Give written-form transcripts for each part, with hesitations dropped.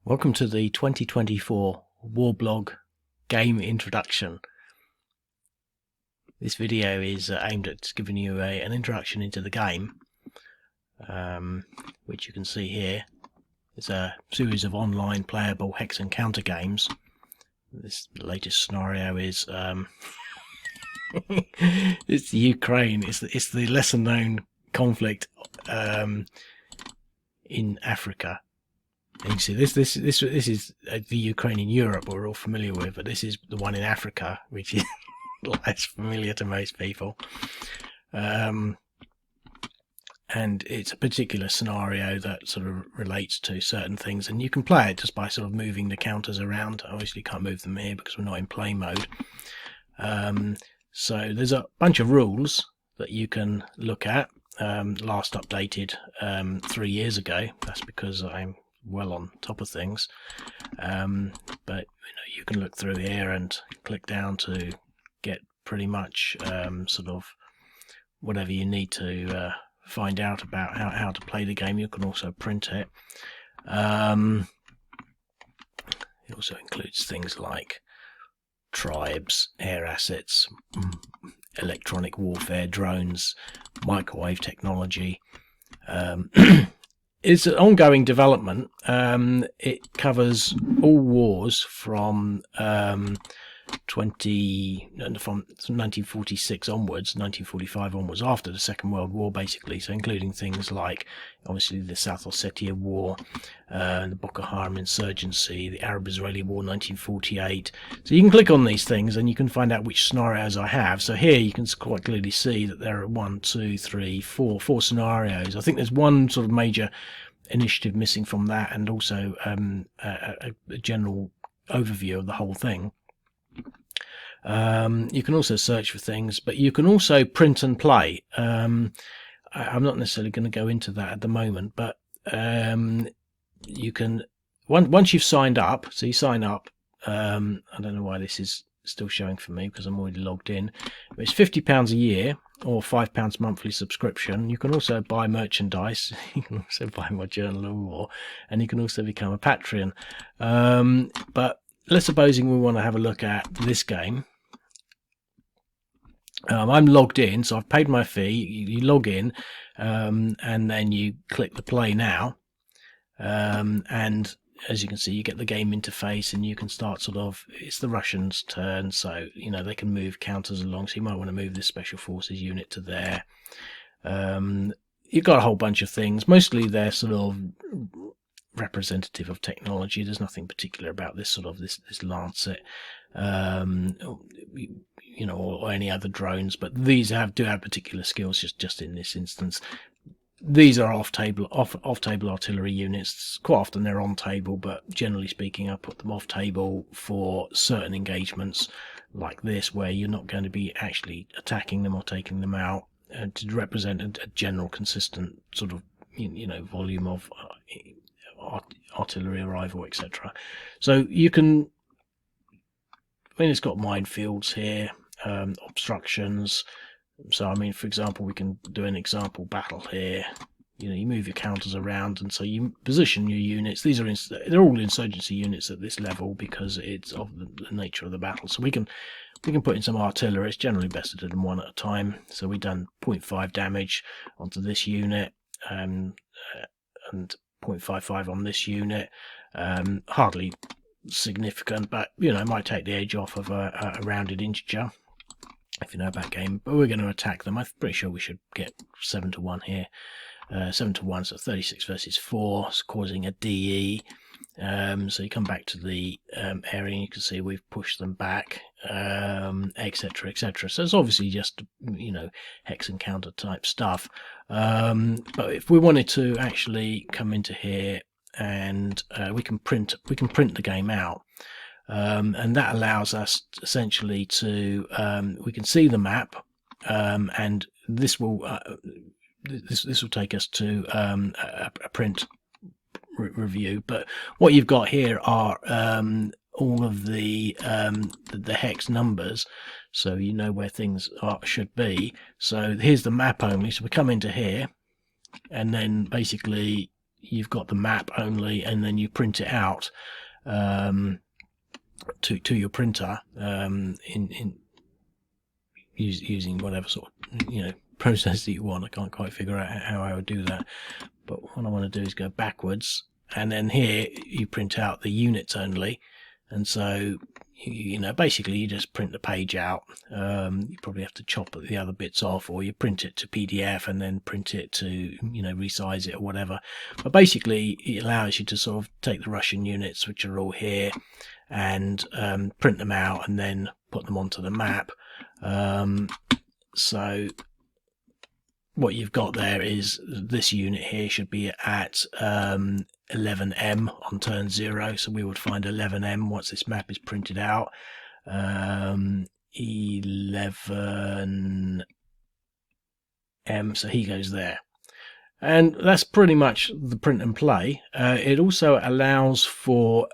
Welcome to the 2024 Warblog game introduction. This video is aimed at giving you an introduction into the game, which you can see here. It's a series of online playable hex and counter games. This latest scenario is it's the Ukraine. It's the lesser known conflict in Africa. And you see, this is the Ukraine in Europe we're all familiar with, but this is the one in Africa, which is less familiar to most people. And it's a particular scenario that sort of relates to certain things, and you can play it just by sort of moving the counters around. Obviously, you can't move them here because we're not in play mode. So there's a bunch of rules that you can look at. Last updated 3 years ago. That's because I'm well on top of things, but you can look through here and click down to get pretty much sort of whatever you need to find out about how to play the game. You can also print it. It also includes things like tribes, air assets, electronic warfare, drones, microwave technology. It's an ongoing development. It covers all wars from 1946 onwards, 1945 onwards, after the Second World War, basically. So including things like, obviously, the South Ossetia War, the Boko Haram insurgency, the Arab-Israeli War, 1948. So you can click on these things and you can find out which scenarios I have. So here you can quite clearly see that there are four scenarios. I think there's one sort of major initiative missing from that, and also a general overview of the whole thing. You can also search for things, but you can also print and play. I'm not necessarily going to go into that at the moment, but you can, once you've signed up, so you sign up, I don't know why this is still showing for me because I'm already logged in. It's £50 a year or £5 monthly subscription. You can also buy merchandise. You can also buy my Journal of War, and you can also become a Patreon. But let's supposing we want to have a look at this game. I'm logged in, so I've paid my fee. You log in, and then you click the play now, and as you can see, you get the game interface, and you can start sort of, it's the Russians' turn, so they can move counters along. So you might want to move this special forces unit to there. You've got a whole bunch of things. Mostly they're sort of representative of technology. There's nothing particular about this sort of this Lancet, or any other drones, but these do have particular skills. Just in this instance, these are off-table artillery units. Quite often they're on table, but generally speaking, I put them off table for certain engagements like this, where you're not going to be actually attacking them or taking them out, to represent a general consistent sort of volume of artillery arrival, etc. So you can, it's got minefields here, obstructions. So for example, we can do an example battle here. You move your counters around, and so you position your units. They're all insurgency units at this level because it's of the nature of the battle. So we can put in some artillery. It's generally best to do them one at a time. So we've done 0.5 damage onto this unit, and 0.55 on this unit. Hardly significant, but it might take the edge off of a rounded integer, if you know about game. But we're going to attack them. I'm pretty sure we should get 7-1 here. 7-1, so 36 versus 4, so causing a DE. So you come back to the area, and you can see we've pushed them back, etc, etc. So it's obviously just hex and counter type stuff. But if we wanted to actually come into here, and we can print the game out, and that allows us essentially to we can see the map, and this will take us to a print review. But what you've got here are all of the hex numbers, so you know where things should be. So here's the map only. So we come into here, and then basically you've got the map only, and then you print it out to your printer in using whatever sort of process that you want. I can't quite figure out how I would do that, but what I want to do is go backwards, and then here you print out the units only. And so basically you just print the page out. You probably have to chop the other bits off, or you print it to PDF and then print it to resize it or whatever. But basically it allows you to sort of take the Russian units, which are all here, and print them out and then put them onto the map. So what you've got there is this unit here should be at 11M on turn 0, so we would find 11M once this map is printed out. 11M, so he goes there. And that's pretty much the print and play. It also allows for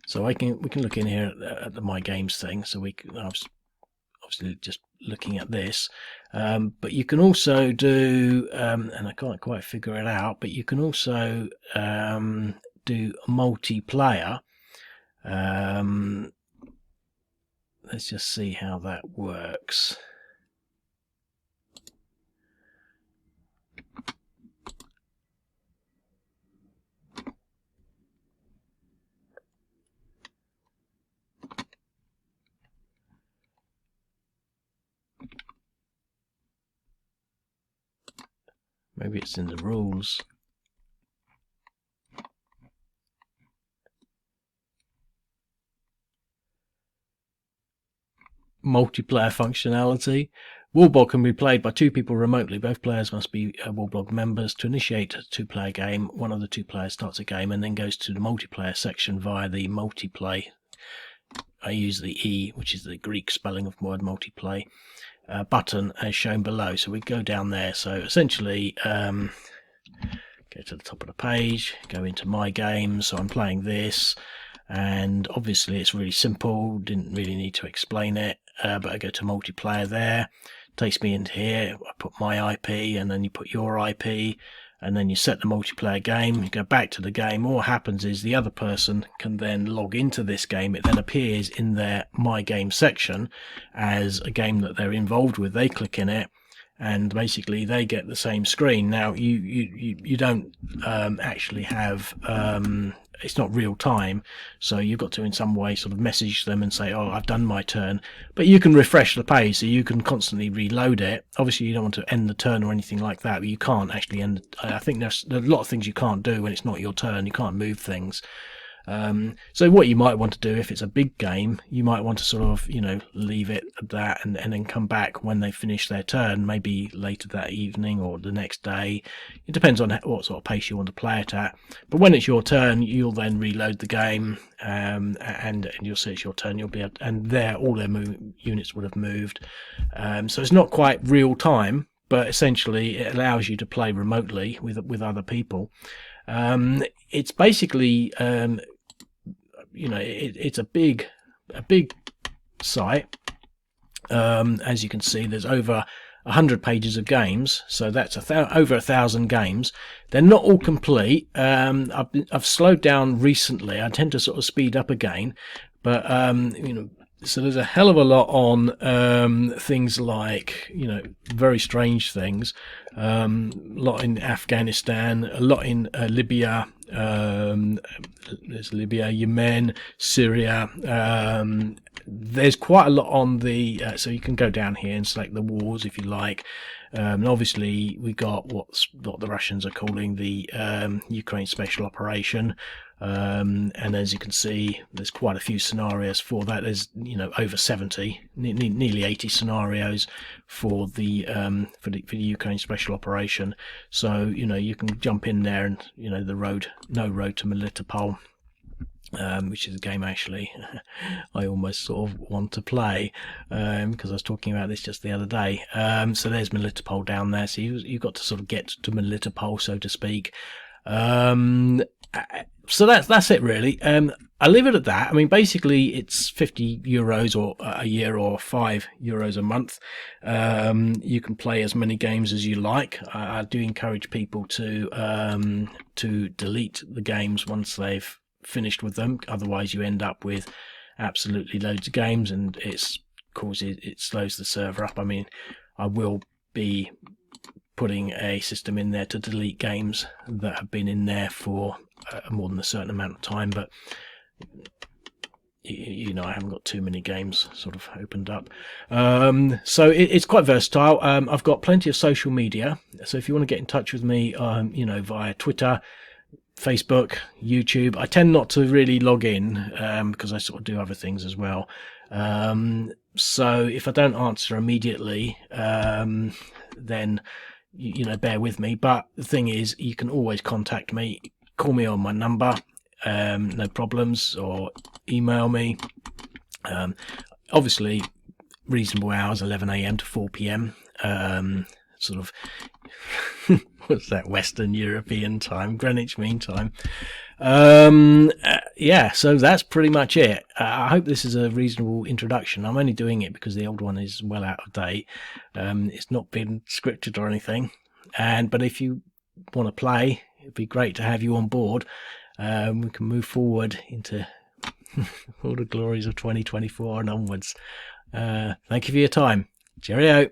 so we can look in here at the My Games thing. So we can obviously just looking at this, but you can also do and I can't quite figure it out, but you can also do multiplayer. Let's just see how that works. Maybe it's in the rules. Multiplayer functionality. Woolblog can be played by 2 people remotely. Both players must be Woolblog members. To initiate a 2-player game, one of the 2 players starts a game and then goes to the multiplayer section via the multiplay. I use the E, which is the Greek spelling of the word multiplay, button as shown below. So we go down there. So essentially go to the top of the page, go into My Games. So I'm playing this, and obviously it's really simple, didn't really need to explain it, but I go to multiplayer there, takes me into here, I put my IP and then you put your IP, and then you set the multiplayer game, you go back to the game. All what happens is the other person can then log into this game. It then appears in their My Game section as a game that they're involved with. They click in it, and basically they get the same screen. Now you don't actually have it's not real time, so you've got to in some way sort of message them and say, oh, I've done my turn, but you can refresh the page, so you can constantly reload it. Obviously you don't want to end the turn or anything like that, but you can't actually end. I think there's a lot of things you can't do when it's not your turn. You can't move things. So what you might want to do, if it's a big game, you might want to sort of, leave it at that and then come back when they finish their turn, maybe later that evening or the next day. It depends on what sort of pace you want to play it at. But when it's your turn, you'll then reload the game, and you'll see it's your turn. You'll be able to, and there all their units would have moved. So it's not quite real time, but essentially it allows you to play remotely with other people. It's basically it's a big site. As you can see, there's over 100 pages of games, so that's over 1,000 games. They're not all complete. I've slowed down recently. I tend to sort of speed up again, but so there's a hell of a lot on things like very strange things, a lot in Afghanistan, a lot in Libya. There's Libya, Yemen, Syria. There's quite a lot on the so you can go down here and select the wars if you like. And obviously we got what the Russians are calling the Ukraine Special Operation, and as you can see, there's quite a few scenarios for that. There's over 70, nearly 80 scenarios for the Ukraine Special Operation. So you can jump in there, and the road to Melitopol, which is a game actually I almost sort of want to play, because I was talking about this just the other day. So there's Melitopol down there, so you've got to sort of get to Melitopol, so to speak. So that's it really. I leave it at that. I mean, basically, it's €50 or a year, or €5 a month. You can play as many games as you like. I do encourage people to delete the games once they've finished with them. Otherwise, you end up with absolutely loads of games, and it slows the server up. I mean, I will be putting a system in there to delete games that have been in there for more than a certain amount of time, but I haven't got too many games sort of opened up. So it's quite versatile. I've got plenty of social media, so if you want to get in touch with me, via Twitter, Facebook, YouTube. I tend not to really log in because I sort of do other things as well. So if I don't answer immediately, then bear with me. But the thing is, you can always contact me. Call me on my number, no problems, or email me. Obviously, reasonable hours, 11 a.m. to 4 p.m. Sort of, what's that, Western European time, Greenwich Mean Time. Yeah, so that's pretty much it. I hope this is a reasonable introduction. I'm only doing it because the old one is well out of date. It's not been scripted or anything. But if you want to play, it'd be great to have you on board. We can move forward into all the glories of 2024 and onwards. Thank you for your time. Cheerio.